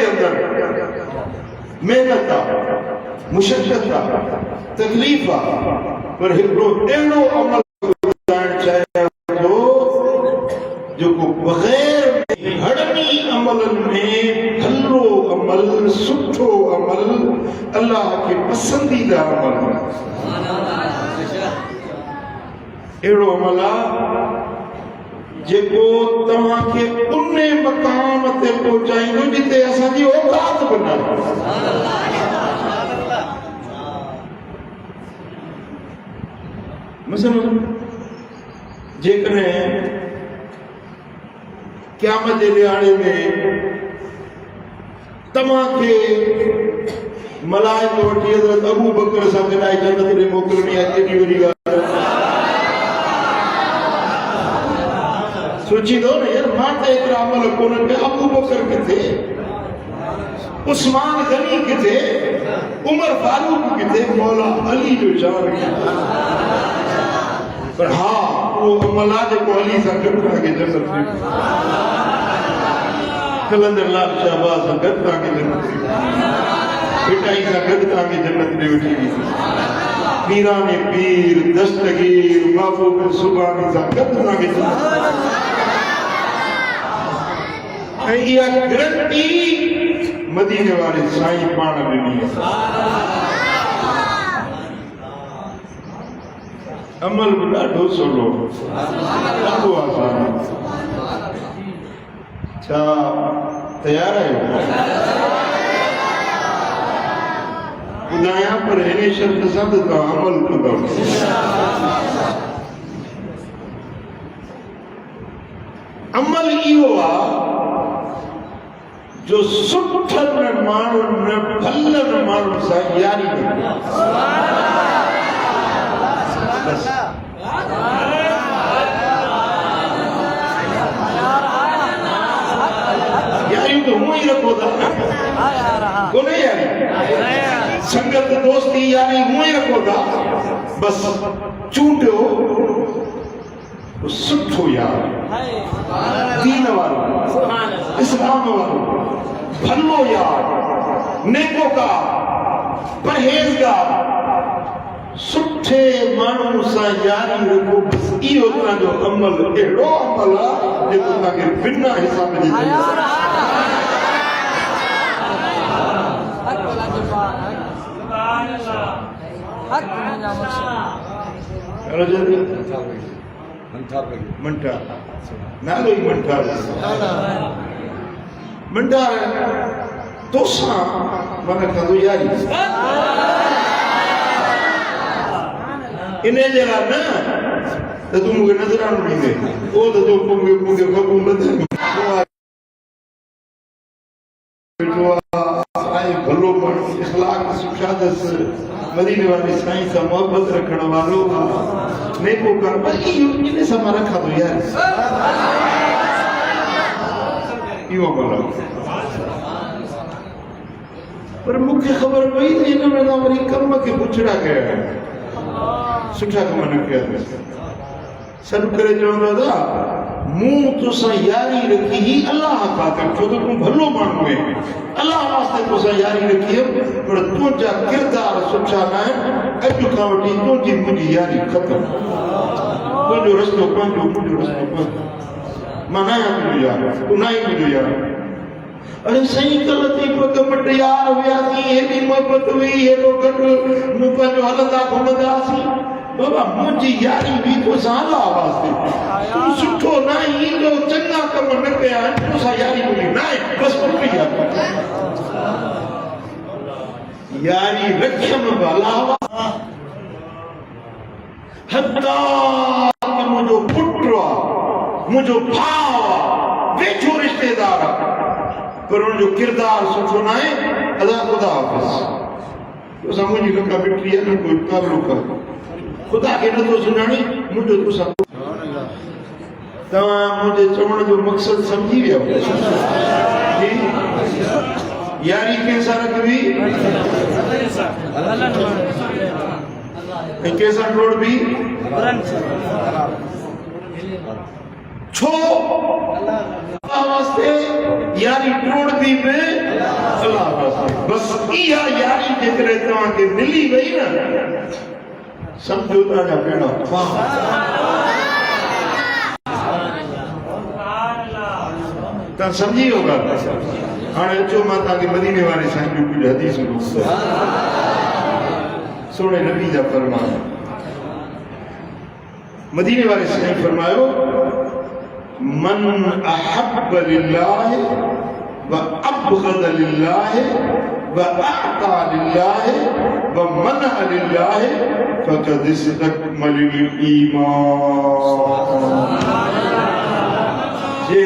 जे अंदर मेहनत मुशक्कत तकलीफ पर हिकिड़ो अहिड़ो अमल ॿुधाइण चाहियां थो जेको बग़ैर हड़नी अमलनि में भलो अमल सुठो अमल अल्लाह के पसंदीदा अमल अहिड़ो अमल आहे जेको तव्हांखे उन मकाम ते पहुचाईंदो जिते असांजी औकात बि न आहे। मसलन जेकॾहिं क़यामत जे ॾियारे में तव्हांखे मलाइको वठी हज़रत अबू बकर सां गॾाए जन्नत में मोकिलणी आहे केॾी वॾी ॻाल्हि आहे। सोचींदो न यार मां त एतिरा अमल कोन कया, अबू बकर किथे, उस्मान गनी किथे, उमर फारूक किथे, मौला अली जो शान पर हा वो अमल आहे जेको अली सां गॾु तव्हांखे जन्नत में कलंदर लाल शाहबाज़ सां गॾु तव्हांखे जन्नत में पिटाई सां गॾु तव्हांखे जन्नत में वठी वेंदी। पीरान पीर दस्तगीर महबूब सुभानी सां गॾु तव्हांखे जन्नत ऐं इहा गारंटी मदीने वारे साईं पाण ॾिनी आहे। अमल भी ॾाढो सवलो ॾाढो आसान। छा तयार आहियो? ॿुधायां पर हिन शर्त सां त तव्हां अमल कंदव। अमल इहो आहे जो सुठनि माण्हुनि भलनि माण्हुनि सां यारी कंदी। यारी तो हूं ही रखो था कोने यारी संगत दोस्ती यारी हूं ही रखो था बस चूंडियो सुठो यार दीन वारो इस्लाम वारो भलो यार नेकोकार परहेज़गार सुठे माण्हू सां यारी रखो। बस इहो तव्हांजो अमल अहिड़ो अमल आहे जेको तव्हांखे बिना हिसाब जे मंठा नालो ई मंठा मंठा तोसां माना कंदो यारी इन्हें जरा ना तो तुम मुझे नजरान ॾींदे वो तो जो मुझे मुझे बबू नजर आए भलो पर इखलाक सुशादस मदीने वाले साईं सां मोहब्बत रखण वालो नेको कर पर इन्हें सां रखा तो यार इहो बोलो पर मुझे खबर पई त इन में वरी कर्म के पुछड़ा कया सुठा कम न कया सॾु करे चवंदो था मूं तोसां यारी रखी ही अल्लाह ख़ातिर छो त तूं भलो माण्हू आहीं अल्लाह वास्ते तोसां यारी रखी हुयमि पर तुंहिंजा किरदार सुठा न आहिनि अॼु खां वठी तुंहिंजी मुंहिंजी यारी ख़तमु तुंहिंजो रस्तो पंहिंजो मुंहिंजो रस्तो पंहिंजो मां न आहियां तुंहिंजो यार तूं न आहीं मुंहिंजो यार। अरे सही कल थी पग मट यार वियासीं हेॾी मोहबत हुई हेॾो गॾु मूं पंहिंजो हलंदा घुमंदासीं बाबा मुंहिंजी यारी बि तोसां अलाह वास्ते तूं सुठो न आहीं जो चङा कम न कया आहिनि तोसां यारी मुंहिंजी न आहे बसि पुट यारी रखियमि भला हत्ता मुंहिंजो पुट आहे मुंहिंजो भाउ आहे वेझो रिश्तेदार आहे पर उनजो किरदार सुठो न आहे अदा ख़ुदा हाफ़िज़ तोसां मुंहिंजी लका मिटी आहे न कोई ताल्लुक खुदा के नथो सुञाणी मुंहिंजो तोसां तव्हां मुंहिंजे चवण जो मक़सदु सम्झी विया यारी कंहिंसां रखबी ऐं कंहिंसां टोड़बी छो वास्ते यारी टोड़बी में अल्लाह वास्ते। बस इहा यारी जेकरे तव्हांखे मिली वई न समझो तव्हांजा भेण तव्हां सम्झी वियो ॻाल्हि। हाणे अचो मां तव्हांखे मदीने वारे साईं जूं कुझु हदीसूं सोने नबी जा फरमान। मदीने वाले साईं फरमायो मन अहब्ब लिल्लाह व अबग़द लिल्लाह व अअता लिल्लाह व मनअ लिल्लाह फक़द इस्तकमलल ईमान। जे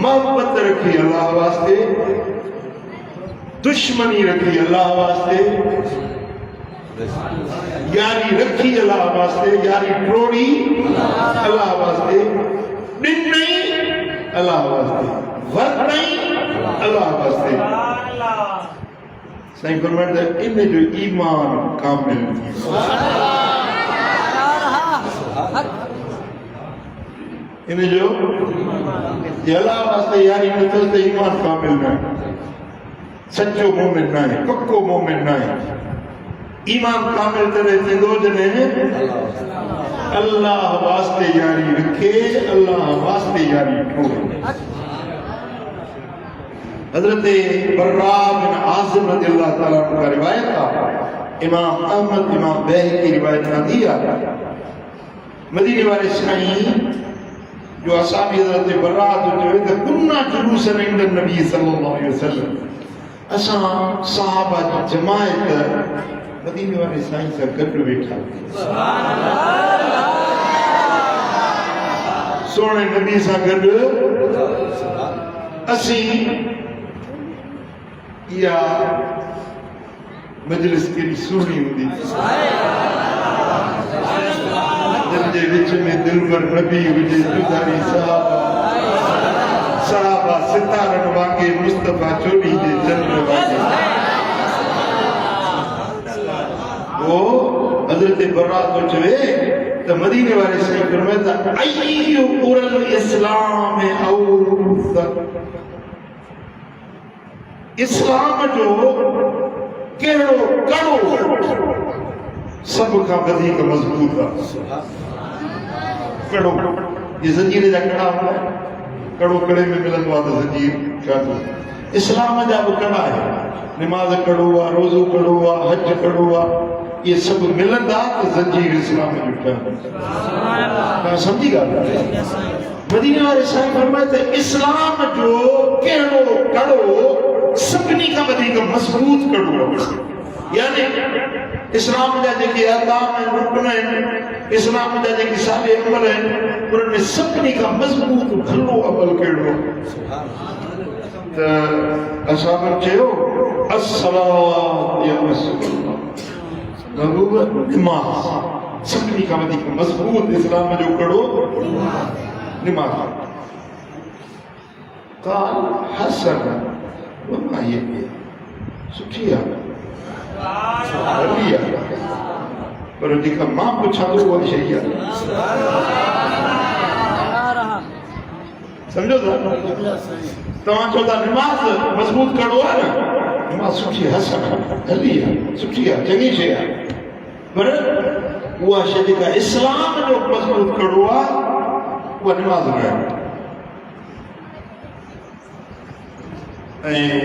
मोहब्बत रखी अल्लाह वास्ते, दुश्मनी रखी अल्लाह वास्ते, यारी रखी अल्लाह वास्ते, यारी टोड़ी अल्लाह वास्ते, दिन नहीं अल्लाह वास्ते, वक्त नहीं अल्लाह वास्ते। साईं फरमाते इन जो ईमान कामिल थी। इन जो अल्लाह वास्ते यारी नथल त ईमान कामिल न है, सच्चो मोमिन न है, पक्को मोमिन न है। ईमान कामिल तरह थींदो जॾहिं अल्लाह वास्ते यारी रखे, अल्लाह वास्ते यारी ठोके। हजरत बर्रा बिन आज़िम रज़ियल्लाहु ताला अन्हु का रिवायत है, इमाम अहमद इमाम बैहक़ी की रिवायत आंदी है। मदीने वाले साईं जो असाबी हजरत बर्रा जो चवे त कुन्ना जुलूसन इंद नबी सल्लल्लाहु अलैहि वसल्लम, असां सहाबा जी जमायत मदीने वाले साईं से गॾु वेठा। सोने नबी सां गॾु असीं इहा मजलिस केॾी सुहिणी हूंदी, जिनजे विच में दिलबर नबी हुजे, जुदारी सहाबा सितारनि वांगे, मुस्तफ़ा चोरी जे चंद्र वांगे। वो हजरत बर्रा तो चवे तो मदीने वाले साईं फरमाता अय्यु उरल इस्लाम औसत, इस्लाम जो केड़ो कड़ो सब का वधीक मजबूत है। कड़ो ये जंजीर जा कड़ा है, कड़ो कड़े में मिलंदो आहे त जंजीर कातो। इस्लाम जा बि कड़ा है, नमाज कड़ो आहे, रोज़ो कड़ो आहे, हज कड़ो आहे, ये सब मिलंदा तो जंजीर इस्लाम जो ठहंदो। समझी ॻाल्हि? मदीने वाले साईं फरमाते इस्लाम जो केड़ो कड़ो सभिनी खां वधीक मज़बूत कड़ो आहे। यानी इस्लाम जा जेके अहकाम आहिनि, रुकन आहिनि, इस्लाम जा जेके सारे अमल आहिनि, उन्हनि में सभिनी खां मज़बूत भलो अमल कहिड़ो? त असां चयो अस्सलात या रसूलल्लाह, नमाज सभिनी खां वधीक मज़बूत इस्लाम जो कड़ो नमाज। काल हसन वमा ये सुठी आहे, पर जेका मां पुछां थो उहा शइ आहे। समझो था? तव्हां चओ था नमाज मज़बूत कड़ो आहे न, नमाज सुठी हसन हली आहे, सुठी आहे, चङी शइ आहे, पर उहा शइ जेका इस्लाम जो मज़बूत कड़ो आहे उहा नमाज न आहे। ऐं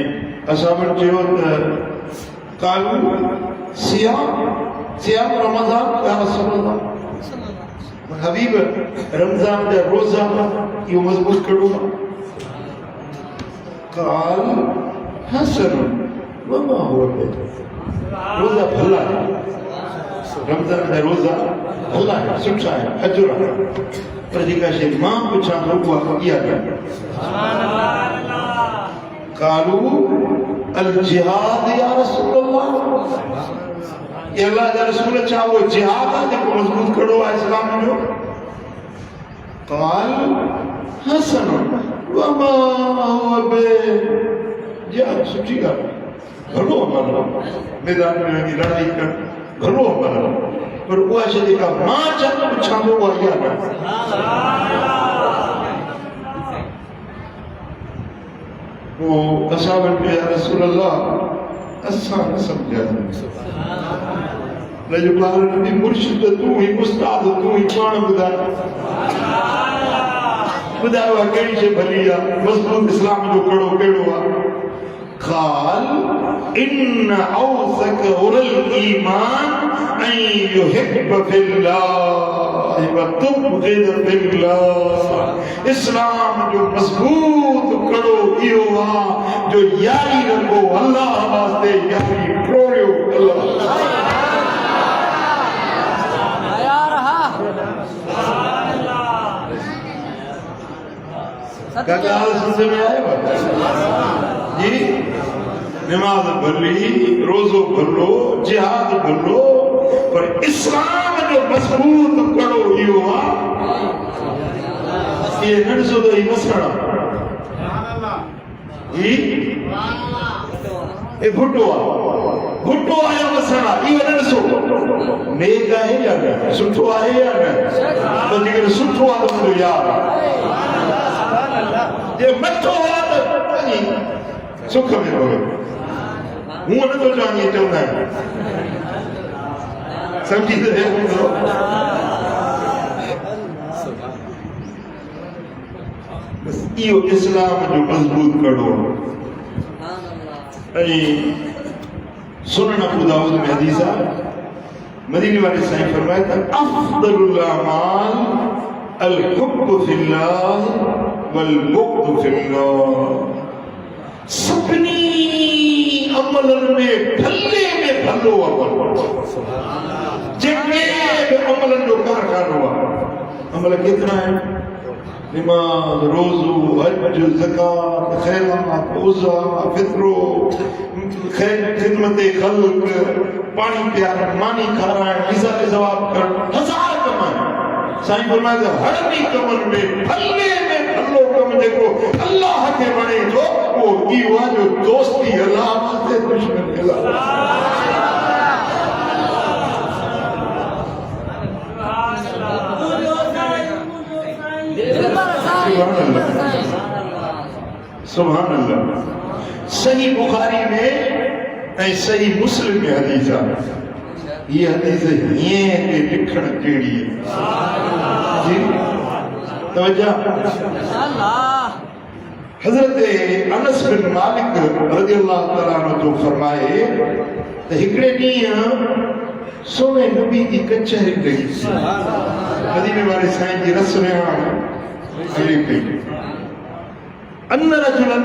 असां वटि चयो त कालू सियाम रमज़ान या रसूलल्लाह, हबीब रमज़ान जा रोज़ा इहो मज़बूत कड़ो आहे। काल हसन वमा हुआ रोज़ा भला है, रमज़ान जा रोज़ा भला है, सुठा है, अजुर है, पर जेका शइ मां पुछां थो उहा इहा आहे। कालू अल जिहाद या रसूलल्लाह, ये अल्लाह जा रसूल छा वो जिहाद आहे जेको मज़बूत कड़ो आहे इस्लाम जो? काल हसन वमा हुआ जिहाद सुठी ॻाल्हि, भलो अमल, मैदान में वञी लड़ाई कर, भलो अमल, पर उहा शइ जेका मां चङो पुछां थो उहा इहा न। वो असावन पे या रसूल अल्लाह असा न समझा लजो कार नबी मुर्शिद तू ही उस्ताद तू ही पाण बुधायो केड़ी शे भली आ मजबूत इस्लाम जो कड़ो केड़ो आ قال ان اوثق الایمان ان يحب في الله وتبغض في الله اسلام جو مضبوط کڑو ایو وا جو یاری رکھو اللہ واسطے یاری پروڑیو اللہ آیا رہا क्या हाल समझ में आया जी नमाज भली रोजो भलो जिहाद भलो पर इस्लाम जो मजबूत कड़ो इहो ये नड़सो तो मसड़ा ये भुट्टो आया मसड़ा इहो नड़सो नेक आहे या न सुठो आहे या न तो जेकर सुठो आहे तो यार ये मठो आहे त सुख में रहो हूं न तो जानी चवंदा समझी तो देखो बस इहो इस्लाम जो मजबूत कड़ो ऐं सुनन अबू दाऊद में हदीस आहे मदीने वाले साईं फरमाए था अफदलुल अमाल अल हुब्बु फिल्लाह वल बुग़्दु फिल्लाह सपनी अमलन में भले में भलो अमल जेके अमलन जो कारखानो अमल कितना है नमाज रोज़ो हज ज़कात खैरात उज़ा फित्रो खिदमत खल्क पानी प्यार मानी खाराइण हिसाब जवाब कर हजार कम साईं फरमाए हर नी कमन में भले में भलो कम जेको अल्लाह के बणे जो वो इहो जो दोस्ती अल्लाह वास्ते दुश्मन अल्लाह सुभान अल्लाह सही बुखारी में ऐं सही मुस्लिम में हदीस आहे ये हदीस ये के लिखण केड़ी जी तवज्जो हजरत अनस बिन मालिक रज़ियल्लाहु तआला अन्हु जो फरमाए त हिकड़े ॾींहुं सोने नबी की कचहरी लगी मदीने वाले साईं जी रस्म हली पई अन रजुलन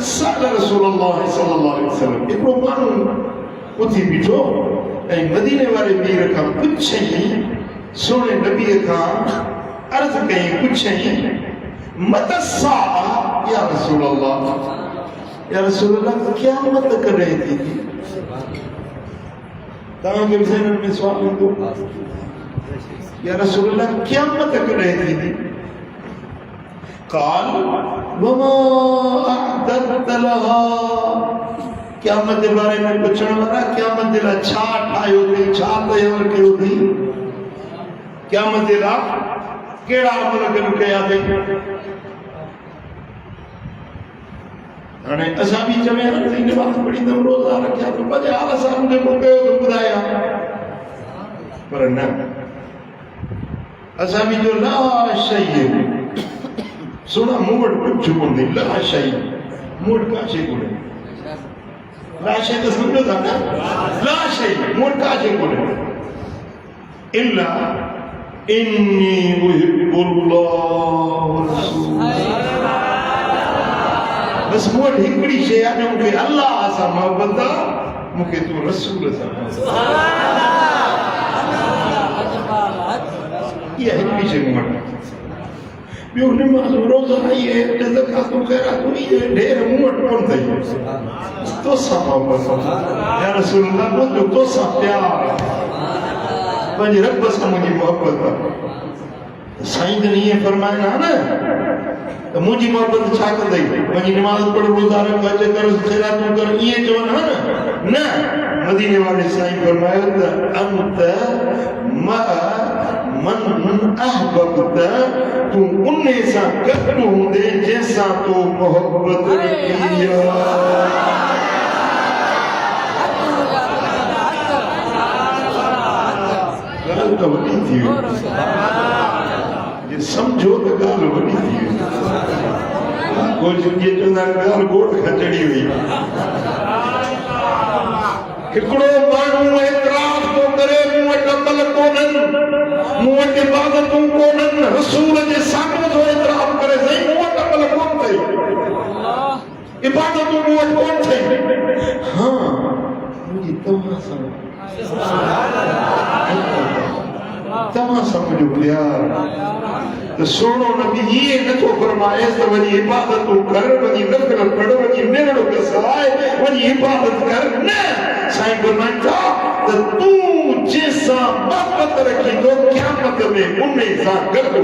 सल रसूलुल्लाह सल्लल्लाहु अलैहि वसल्लम हिकड़ो माण्हू उथी बीठो ऐं मदीने वाले पीर खां पुछई सोने नबी खां अर्ज़ कई पुछई मतसा या रसूलल्लाह क़यामत कॾहिं थींदी तव्हांखे बि ज़हन में सुवाल ईंदो या रसूलल्लाह क़यामत कॾहिं थींदी क़ाल वमा अअदत लहा क़यामत जे बारे में पुछण वारा क़यामत जे लाइ छा ठाहियो अथई छा तयार कयो अथई क़यामत जे लाइ कहिड़ा अमल गॾु कया अथई हाणे असां बि चवे नमाज़ पढ़ींदमि रोज़ा रखिया त भॼ हाल सां जेको कयो त ॿुधाया पर न असां बि जो ला शइ सुना मूं वटि कुझु कोन्हे ला शइ मूं वटि का शइ कोन्हे ला शइ त सम्झो था न ला शइ मूं वटि का शइ कोन्हे इल्ला इन्नी उहिब्बुल्लाह व रसूलुहु बस मूं वटि हिकिड़ी शइ आहे जो मूंखे अल्लाह सां मोहबत आहे मूंखे तूं रसूल सां इहा हिकिड़ी शइ मूं वटि ॿियो नमाज़ रोज़ा इहे ज़कात ख़ैरात इहे ढेर मूं वटि कोन अथई तोसां मोहबत या रसूलल्लाह मुंहिंजो तोसां प्यार पंहिंजे रब सां मुंहिंजी मोहबत आहे साईं जन ईअं फरमाइनि हा न त मुंहिंजी मोहबत छा कंदई वञी नमाज़ पढ़ रोज़ा रख हज कर खैरातूं कर ईअं चवनि हा न मदीने वाले साईं फरमायो त अंत मन अहबब्त तू उन्ने सा गॾु हूंदे जंहिंसां तूं मोहब्बत रखी ॻाल्हि त वॾी थी वई, समझो त ॻाल्हि वॾी थी वई। कुझु चवंदा ॻाल्हि गोड़ खचड़ी हुई। हिकिड़ो माण्हू एतिराफ़ थो करे मूं वटि अमल कोन्हनि, मूं वटि इबादतूं कोन्हनि, रसूल जे साम्हूं थो एतिराफ़ करे साईं मूं वटि अमल कोन अथई, इबादतूं मूं वटि कोन अथई। हा मुंहिंजी तव्हां सम्झो प्यार त सोनो नबी ये नथो फरमाए त वञी इबादतूं कर, वञी नफ़िल पढ़, वञी नेड़ो कसाए, वञी इबादत कर। न साईं फरमाइनि था त तूं जंहिंसां मोहबत रखींदो क़यामत में उन सां गॾु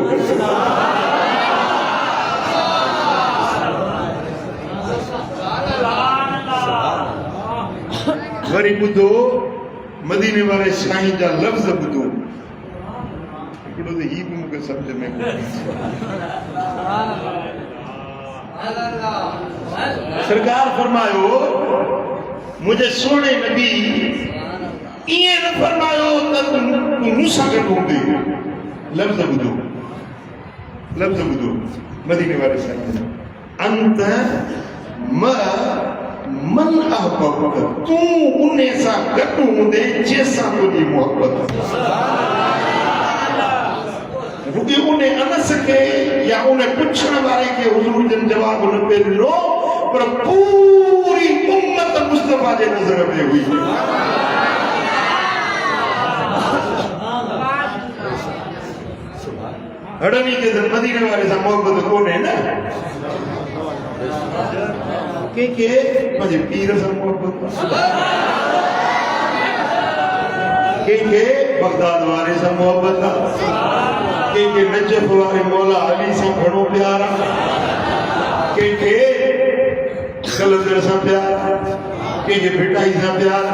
वरी ॿुधो मदीने वारे साईं जा लफ़्ज़ ॿुधो। हिकिड़ो त ही बि मूंखे सम्झ में सरकार फरमायो मुंहिंजे सोणे नबी ईअं न फरमायो त तूं मूंसां गॾु हूंदे। लफ़्ज़ ॿुधो, लफ़्ज़ ॿुधो मदीने वारे साईं जा। अंत मन अहबब्त तूं उन सां गॾु हूंदे जंहिंसां तुंहिंजी मोहबत। रुॻी उन अनस खे या उन पुछण वारे खे हुज़ूर जन जवाब न पियो ॾिनो, पर पूरी उम्मत मुस्तफ़ा जे नज़र में हुई। हड़नी खे त मदीने वारे सां मोहबत कोन्हे न, के मुझे पीर से मोहब्बत, के बगदाद वाले से मोहब्बत, के नजफ वाले मौला अली से घणो प्यार, के कलंदर से प्यार, के भिटाई से प्यार,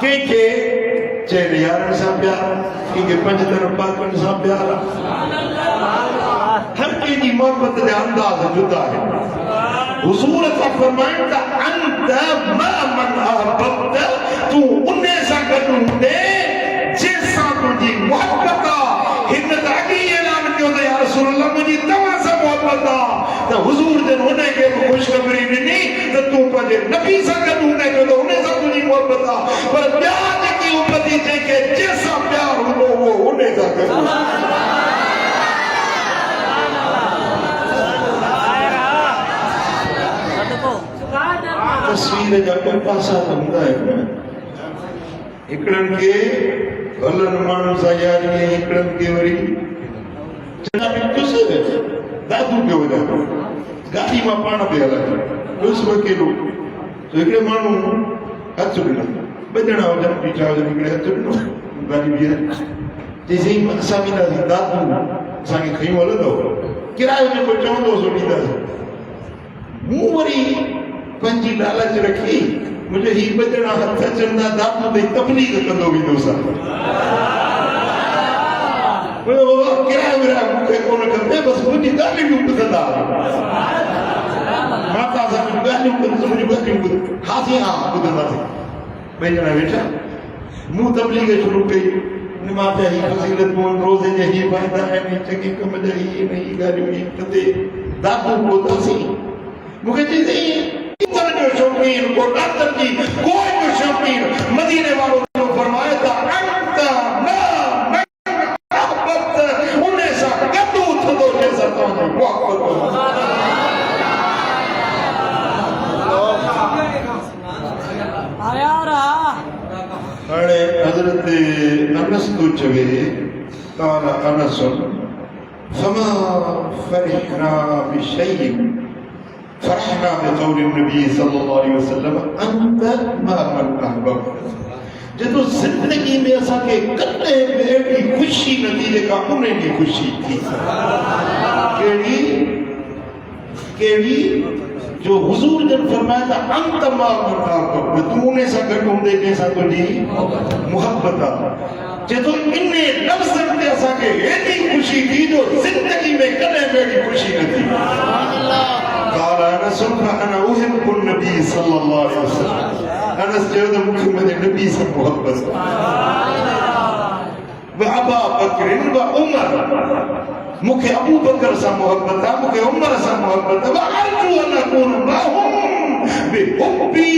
के चैन यारन से प्यार, के पंजतर पाकन से प्यार। हर की मोहब्बत का अंदाज जुदा है। हुजूर का फरमाइण था अंत मन अहबब्त तू उन्ने सां गॾु हूंदे जंहिंसां तुंहिंजी मोहब्बत आहे। हिन त अॻी ऐलान कयो त या रसूल अल्लाह मुंहिंजी तव्हां सां मोहब्बत आहे, त हुजूर जन हुन खे बि ख़ुशख़बरी ॾिनी त तूं पंहिंजे नबी सां गॾु हूंदे त हुन सां तुंहिंजी मोहब्बत आहे। पर ॿिया जेकी उम्मती जंहिंखे जंहिंसां प्यार हूंदो उहो हुन सां गॾु। तस्वीर जा कोई पासा तो हूंदा आहिनि। हिकिड़नि खे भलनि माण्हुनि सां यारी, हिकिड़नि खे वरी दादू पियो वॼाए, गाॾी मां पाण पियो हलाए, ॾुस वकेलो। हिकिड़े माण्हू हथु ॾिनो, ॿ ॼणा हुजनि बीठा हुजनि, हिकिड़े हथु ॾिनो, गाॾी बीहारे चईं असां वेंदासीं दादू असांखे खयूं हलंदो, किरायो जेको चवंदोसि ॾींदासीं। मूं वरी पंहिंजी लालच रखी, मुझे ही ॿ ॼणा हथ चवंदा दादू भई तबलीग कंदो वेंदोसां। किरायो विरायो मूंखे कोन खपे, बसि मुंहिंजी ॻाल्हियूं ॿुधंदा, माता सां ॻाल्हियूं ॿुध, मुंहिंजियूं ॻाल्हियूं ॿुध। हा साईं हा ॿुधंदासीं। ॿई ॼणा वेठा, मूं तबलीग शुरू कई। मां चयो ही फज़ीलतूं रोज़े जे ही फ़ाइदा आहिनि, चङे कम जा ही ॻाल्हियूं ही कंदे दादू पहुतासीं। मूंखे चई जो शौकीन को डॉक्टर जी कोई जो शौकीन मदीने वालों जो फरमाया था अंत ना मोहब्बत उन्हें सा गॾु उथंदो जंहिंसां तव्हांजी मोहब्बत। हाणे हज़रत अनस तो चवे कान अनस फमा फरहना बिशैइन फरहना बिक़ौल नबी सल्लल्लाहु अलैहि वसल्लम अंत मा मन अहबब्त। जो जिंदगी में असा के कदे बेड़ी खुशी नथी जेका उन दी खुशी थी। केड़ी केड़ी जो हुजूर जन फरमाया था अंत मा मन अहबब्त, तू उन सां गॾु हूंदे जंहिंसां तुंहिंजी मोहब्बत आहे। जो इन्ने लफ्ज़न ते असा के एडी खुशी थी जो जिंदगी में कदे मेरी खुशी न थी। قال أنس فأنا أحب النبي صلى الله عليه وسلم أنس जो तो मुझे मेरे नबी से मोहब्बत वअबा बकर व उमर मुझे अबू बकर से मोहब्बत है मुझे उमर से मोहब्बत है वअरजू अन अकून माहुम बिहुब्बी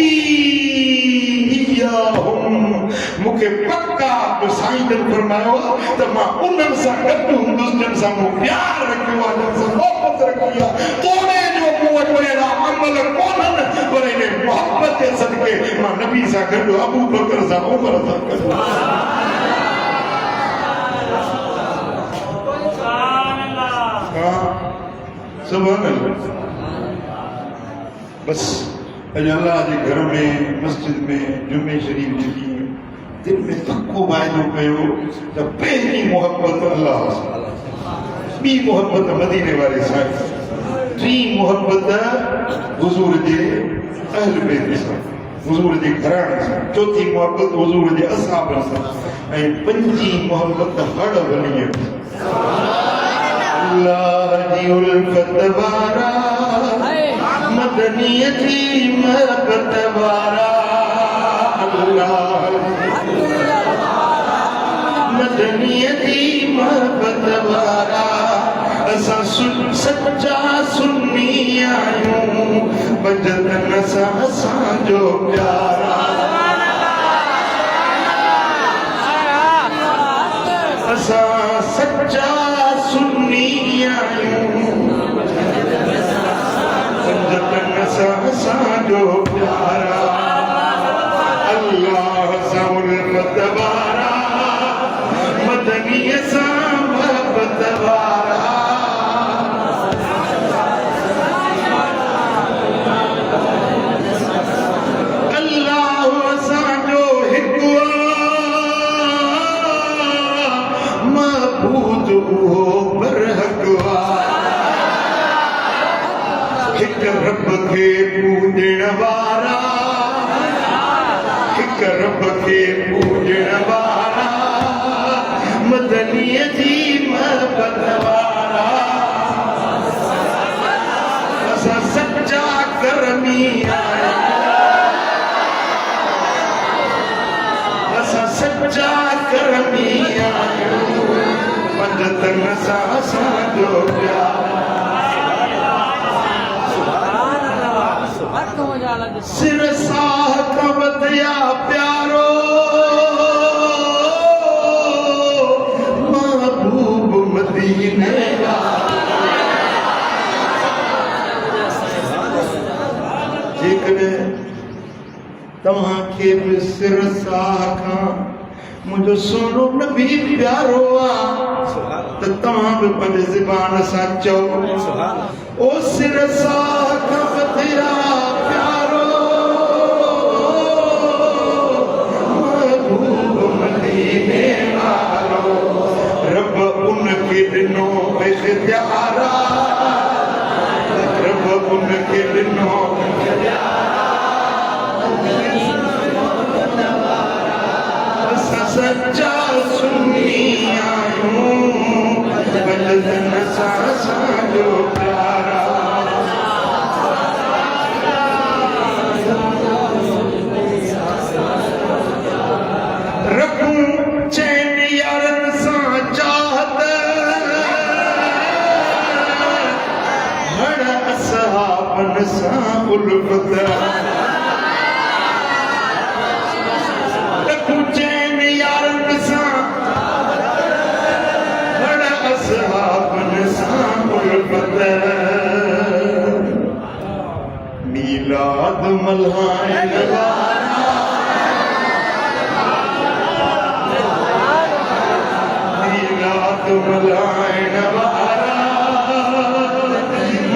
इय्याहुम मुझे पक्का तो साईं ने फरमायो तो मां उन्हन से गॾु हुंदुसि जिन सां मूं प्यार रखियो आहे जिन सां मोहब्बत रखी आहे तोड़े जो मूं वटि अहिड़ा अमल कोन्हनि पर इन मोहब्बत जे सदके मां नबी सां गॾु अबू बकर सां उमर सां गॾु सुभान अल्लाह। बस अल्लाह के घर में मस्जिद में जुमे शरीफ जी दिल में पक्को वायदो कयो तो पहली मोहब्बत अल्लाह से बी मोहब्बत मदीने वाले साईं टी मोहब्बत हुजूर जे अहल बैत से हुजूर जे घराणे से चौथी मोहब्बत हुजूर जे असहाब से ऐं पंजी मोहब्बत हर वली अल्लाह जी उल्फत वारा मदनी जी मोहब्बत वारा अल्लाह मदनी जी मोहब्बत वारा असा सच्चा सुन्नी आयूं बजतन सा असांजो प्यारा असा सच्चा सुन्नी आयूं बजतन सा असांजो प्यारा अल्लाह सा उल्फत वारा मदनी सा मोहब्बत वारा रब के पूजण वारा हिक रब के पूजण वारा मदनी जी मोहब्बत वारा असा सच्चा करमी असा सच्चा करमी पंजतन सा असांजो प्यार सिर साह कवतिया प्यारो महबूब मदीने का जेकॾहिं तव्हां खे बि सिर साह खां मुंहिंजो सोनो नबी प्यारो आहे त तव्हां बि पंहिंजे ज़बान सां चओ ओ सिर साह कवतिया रब उनके दिनों पे प्यारा रब उनके दिनों सच्चा सुन्नी आयूं बजतन सा असांजो प्यारा रखूं चैन यारन सां चाहत हर असहाबन सां उल्फत रखूं चैन यारन सां हर असहाबन सां उल्फत मीलाद मल्हाइण मलाइण वारा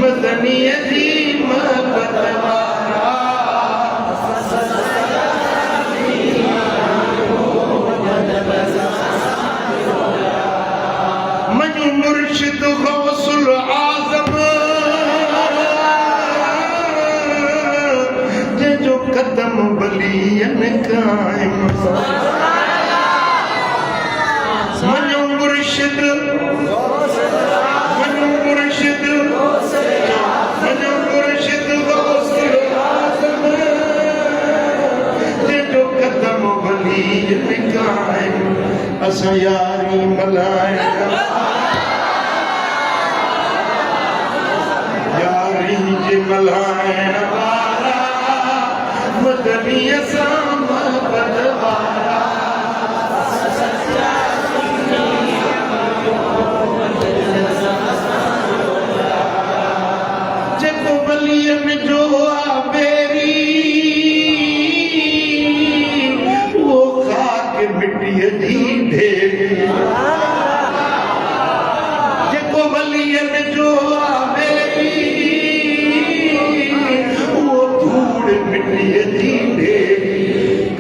मदनी जी मोहब्बत वारा मनु मुर्शिद गौसुल आज़म जो कदम बलियन कायम मनु मुर्शिद मनु मुर्शिद जो कदम वली निकाय असा यारी मलाय यारी जे मलाय मदनी असा मोहब्बत वाला जेको बलियन जो आबेरी वो खाक मिट्टी दी ढेरी जेको बलियन जो आबेरी वो धूड़ मिट्टी दी ढेरी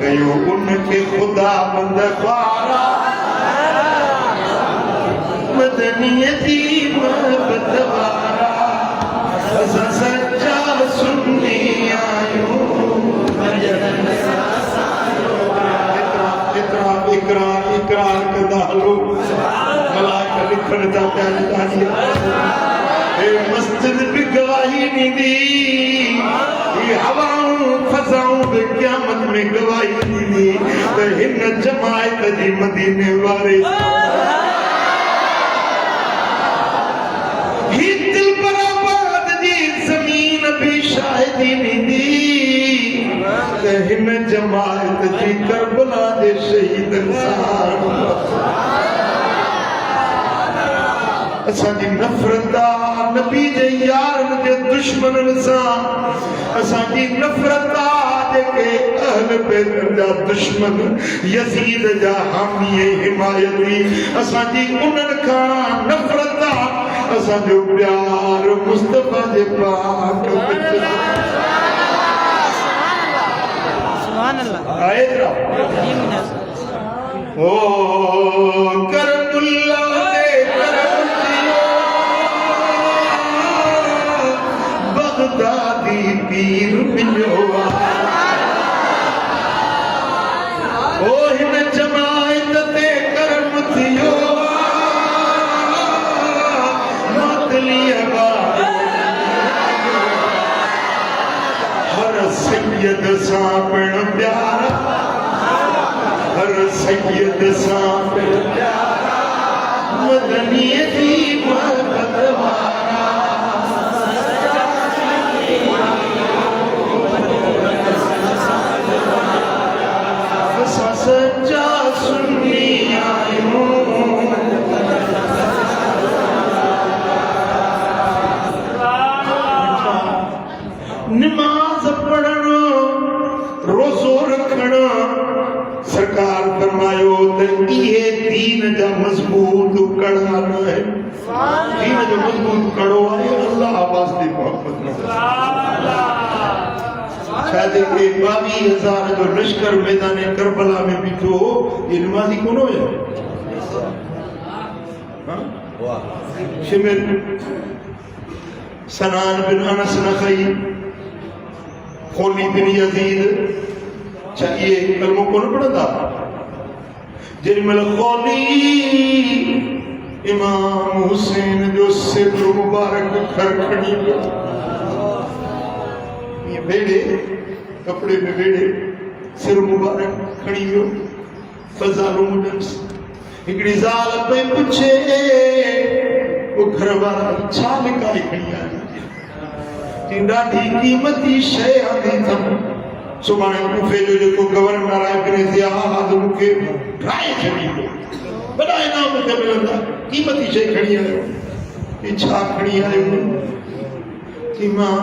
कयो उनके खुदा बंद पारा मदनी दी मोहब्बत वाला सच्चा सुन्नी आयो इकरार करदा हलो मलाइका लिखण ता प्यार ए मस्जिद भी गवाही नहीं दी ये हवाओं फसाऊं भी क़यामत में गवाही नहीं दी तो हिन जमायत जी मदीने वाले ही दिल बराबाद जी जमीन भी शाहिदी नहीं दी हिन जमायत जी करबला दे शहीद इंसान असांजी नफ़रत नबी जे यारन जे दुश्मनन सां असांजी नफ़रत जेके अहल बैत जा दुश्मन यजीद जा हामी हिमायती असांजी उन्हनि खां नफ़रत असांजो प्यार मुस्तफा जे पाक आयतरा ओ करमुल्ला दे करमुल्ला बगदादी पीर मिलवा ओ हिन जमायत ते करम थियो मतलिया हर सैयद सां पिण प्यारा हर सैयद सां पिण प्यारा मदनी दी मोहब्बत वाला असां सच्चा सुन्नी आहियूं नमाज पढ़ण रोज़ो रखण सरकार फरमायो त इहे दीन जा मजबूत कड़ा न है दीन जो मजबूत कड़ो है अल्लाह वास्ते मोहब्बत शायद के 22,000 जो लश्कर मैदान करबला में बीठो ये नमाजी कौन हो शिमिर सनान बिन अनस नखई खोली बिन यजीद चाहिए कलमों को न पढ़ता जिनमें खोली इमाम हुसैन जो सिर मुबारक खरखड़ी ये बेड़े कपड़े में बेड़े सिर मुबारक खड़ी हो फजालू मुडंस हिकड़ी ज़ाल पे पूछे वो घर वाला छा लिकाई खड़ी आई ॾाढी क़ीमती शइ आंदी अथमि सुभाणे कूफे जो जेको गवर्नर आहे बिन ज़ियाद मूंखे ठाहे छॾींदो वॾा इनाम मूंखे मिलंदा क़ीमती शइ खणी आयो ही छा खणी आयो कि मां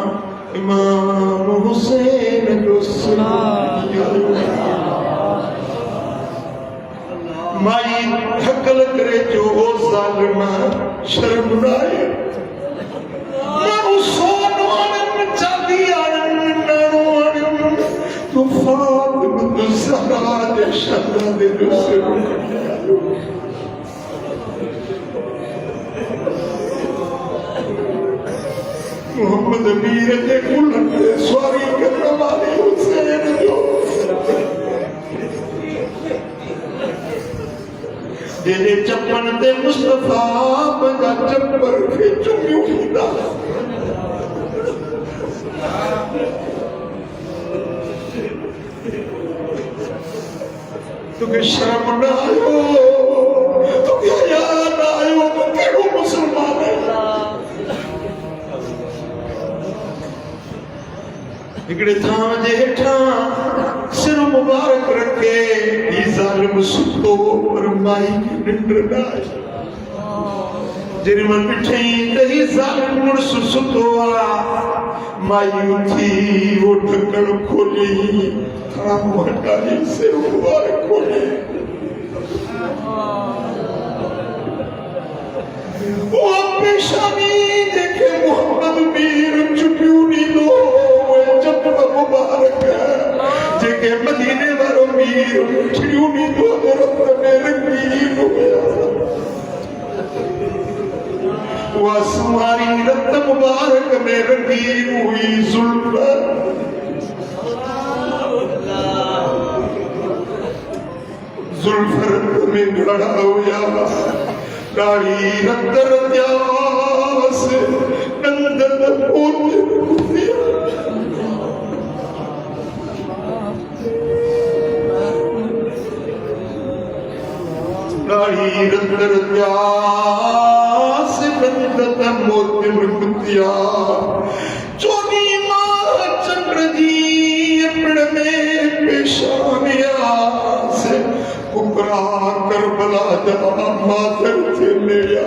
इमाम हुसैन जो माई थकल करे जो ओ ज़ालिमा शर्म न आहे माण्हू सोन वारनि चांदी वारनि नाणो वारनि तूं फातिमा ज़हरा जे शहज़ादे जो सिर खणी आयो मोहम्मद मीर जे कुलनि ते सवारी करण वारे हुसैन जो जेजे चप्पन ते मुस्तफा बंदा चप्पर खेचो क्यों हींदा तुके शर्म ना आयो तुके हया ना आयो तो केड़ो मुसलमान है इकड़े थां जे हेठा सिर मुबारक रखे ई जालिम सुतो पर माई निंद्र ना जेरी मन पिठई तही जालिम मुर्स सुतो माई उठी उठ कर खोली थां हटाई सिर मुबारक खोली वो पेशानी देखे मोहम्मद मीर चुपियो नी दो मुबारक जेके मदीने वारो मीर छिड़ियो नी दो रब मेरे मीर वो सुमारी रत मुबारक में रंगी हुई जुल्फर में गड़ा हुआ दाढ़ी रत रत्यास नंदन पोते दाढ़ी रत रत्यास नंदन मोती मृगतिया चोनी माँ चंद्र जी अपने में पेशानिया से कुकरा करबला जब मातर से मेरा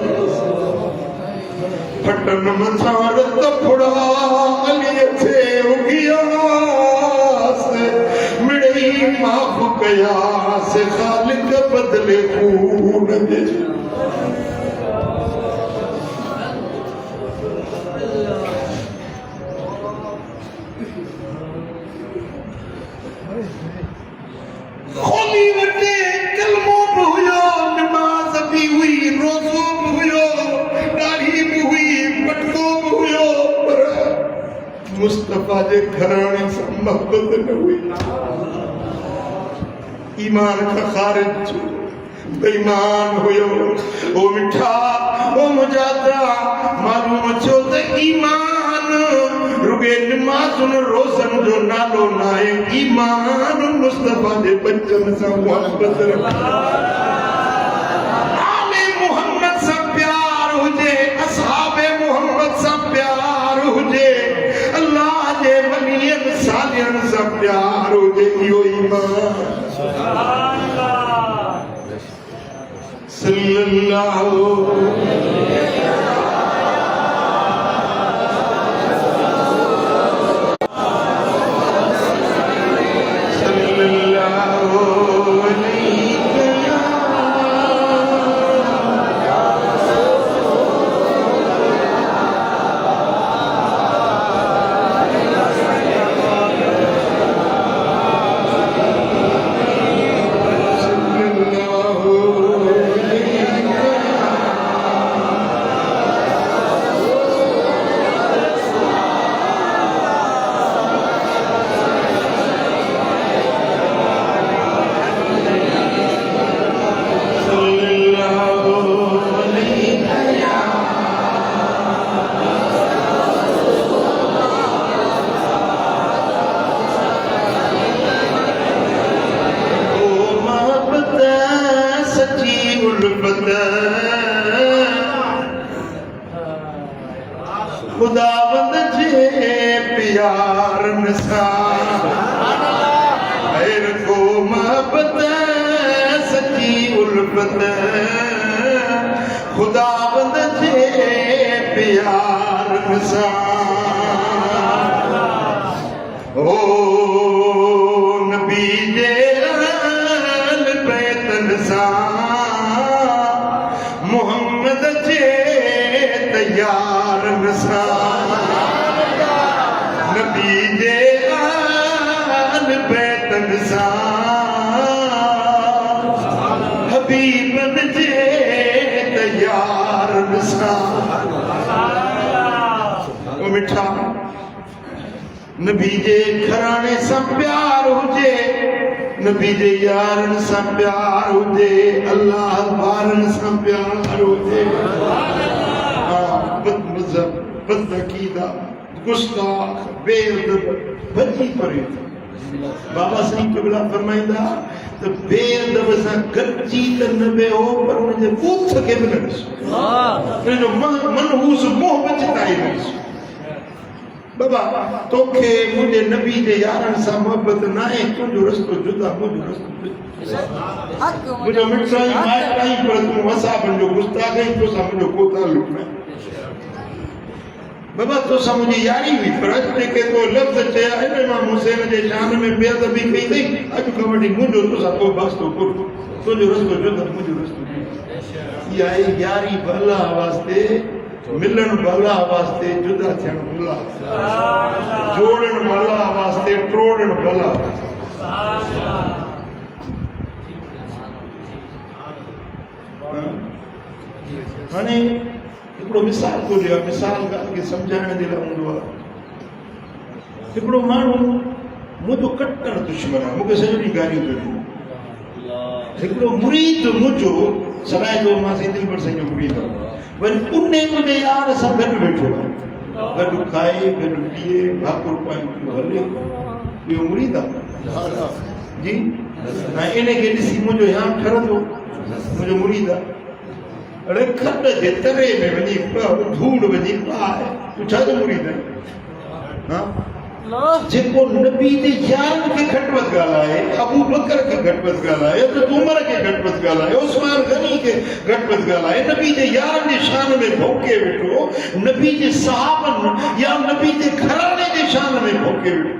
फटन मचार तफड़ा अली थे उगिया से मिड़ई माफ कया से खालिक बदले खून दे खोली वटे कलमो हुयो नमाज भी हुई रोज़ो भी हुयो दाढ़ी भी हुई पटको भी हुयो पर मुस्तफा जे घराने से मोहब्बत न हुई ईमान का खारिज बेईमान हुयो ओ मिठा ओ मुजादा मालूम छो त ईमान रुगे नमाज़ुन रोज़न जो नालो नाए ईमान मुस्तफा जे बच्चन से मोहब्बत आले मोहम्मद से प्यार हुजे असहाबे मोहम्मद से प्यार हुजे अल्लाह जे वलियन सालियन से प्यार हुजे इहो ईमान सल्लल्लाहु खुदावंद जे प्यार निसार खैर को मोहब्बत सच्ची उल्फत खुदावंद जे प्यार निसार ओ नबी जे अहल बैत निसार मोहम्मद जे तैयार निसार नबी जे अहल बैत निसार हबीब जे तैयार निसार ओ मिठा नबी जे घराने से प्यार हुजे नबी जे यारन सां प्यार हुजे अल्लाह वारन सां प्यार हुजे बद मज़हब बद अक़ीदा गुस्ताख बेअदब भॼी परे बाबा साईं क़िबला फरमाईंदा त बेअदब सां गॾिजी त न वेहो पर हुनजे बूथ खे बि न ॾिसो हुनजो मनहूस मोह बि चिताई न ॾिसो बाबा तोखे मुंहिंजे नबी जे यारनि सां मोहबत न आहे तुंहिंजो रस्तो जुदा मुंहिंजो रस्तो मुंहिंजो मिटाई माइटाई पर तूं असाबनि जो गुस्ताख आहीं तोसां मुंहिंजो को तालुक न बाबा तोसां मुंहिंजी यारी हुई पर अॼु जेके तो लफ़्ज़ चया आहिनि इमाम हुसैन जे शान में बेअदबी कई अथई अॼु खां वठी मुंहिंजो तोसां को वास्तो कोन्हे तुंहिंजो रस्तो जुदा मुंहिंजो रस्तो इहा आहे यारी भला वास्ते मिलन भला वास्ते जुदा थियण भला जोड़न भला वास्ते टोड़न भला हाणे हिकिड़ो मिसाल थो ॾियां मिसाल ॻाल्हि खे सम्झाइण जे लाइ हूंदो आहे हिकिड़ो माण्हू मुंहिंजो कट्टर दुश्मन आहे मूंखे सॼो ॾींहुं गारियूं थो ॾिए हिकिड़ो मुरीद मुंहिंजो सदाए जो मां सिंधी पर साईं जो मुरीद आहियां वरी उन मुंहिंजे यार सां गॾु वेठो आहे गॾु खाए गॾु पीए भाकुर पाए हले इहो मुरीद आहे जी ऐं इनखे ॾिसी मुंहिंजो यार ठरंदो मुंहिंजो मुरीद आहे अड़े खॾ जे तरे में वञी धूड़ वञी पाए तूं छाजो मुरीद आहीं हा जेको नबी जे यारनि खे घटि वधि ॻाल्हाए अबू बकर खे घटि वधि ॻाल्हाए हज़रत उमर खे घटि वधि ॻाल्हाए उस्मान गनी खे घटि वधि ॻाल्हाए नबी जे यारनि जे शान में भौंके वेठो नबी जे सहाबनि या नबी जे घराने जे शान में भौंके वेठो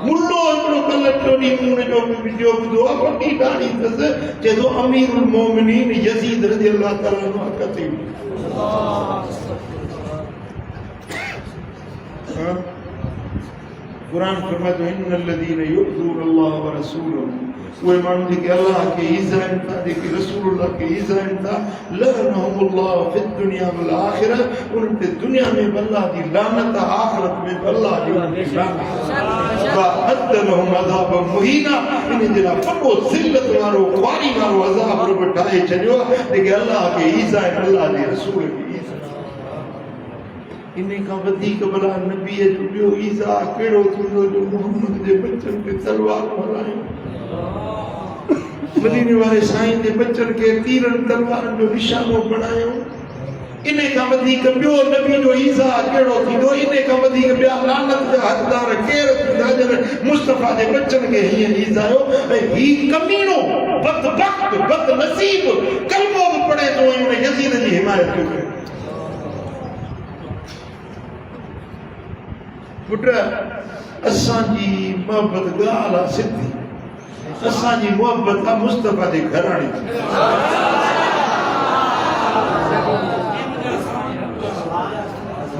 मुल्लो हिकिड़ो कल्ह टियों ॾींहुं हुनजो वीडियो ॿुधो आहे वॾी ॾाढी अथसि चए थो अमीरुल मोमिनीन यज़ीद रज़ी अल्लाह ताला अन्हु कते कुरान फरमातो इन्नल्लज़ीन युज़ून अल्लाह व रसूलहु उहे माण्हू जेके अल्लाह खे ईज़ाइन था जेके रसूलुल्लाह खे ईज़ाइन था लअनहुमुल्लाह फिद दुनिया वल आखिरह उन्हनि ते दुनिया में बि अल्लाह जी लानत आखिरत में बि अल्लाह जी लानत वअद लहुम अज़ाब मुहीना इन जे लाइ वॾो ज़िल्लत वारो ख्वारी वारो अज़ाब रब ठाहे छॾियो आहे जेके अल्लाह खे ईज़ाइन अल्लाह जे रसूल खे ईज़ाइन इन खां वधीक भला नबीअ जो ॿियो ईज़ा कहिड़ो थींदो जो मोहम्मद जे बचनि खे तलवारूं हलायूं मदीने वारे साईं जे बचनि खे तीरनि तलवारनि जो निशानो बणायूं इन खां वधीक ॿियो नबी जो ईज़ा कहिड़ो थींदो इन खां वधीक ॿिया लानत जा हक़दार केरु थींदा जॾहिं मुस्तफ़ा जे बचनि खे हीअं ईज़ायो ऐं हीउ कमीनो बदबख्त बदनसीब कलमो बि पढ़े थो ऐं उन यज़ीद जी हिमायत थो करे पुट असांजी मोहबत ॻाल्हि आहे सिधी असांजी मोहबत आहे मुस्तफ़ा जे घराणे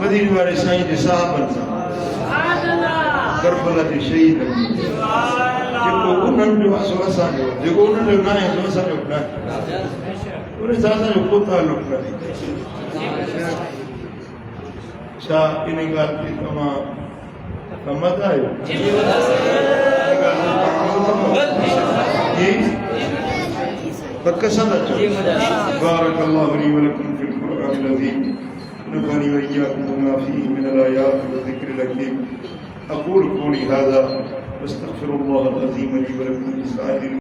मदीने वारे साईं जे साहबनि सां करबला जे शहीद जेको उन्हनि जो आहे सो असांजो जेको उन्हनि जो न आहे सो असांजो न आहे उन सां असांजो को तालुक न आहे छा इन ॻाल्हि ते तव्हां मत आयो पसंद अचो बारक अल्लाह ली व लकुम फिल कुरानिल अज़ीम नफ़अनी व इय्याकुम बिमा फ़ीहि मिनल आयाति व ज़िक्रिल हकीम अक़ूलु क़ौली हाज़ा वस्तग़फ़िरुल्लाह अल अज़ीम ली व लकुम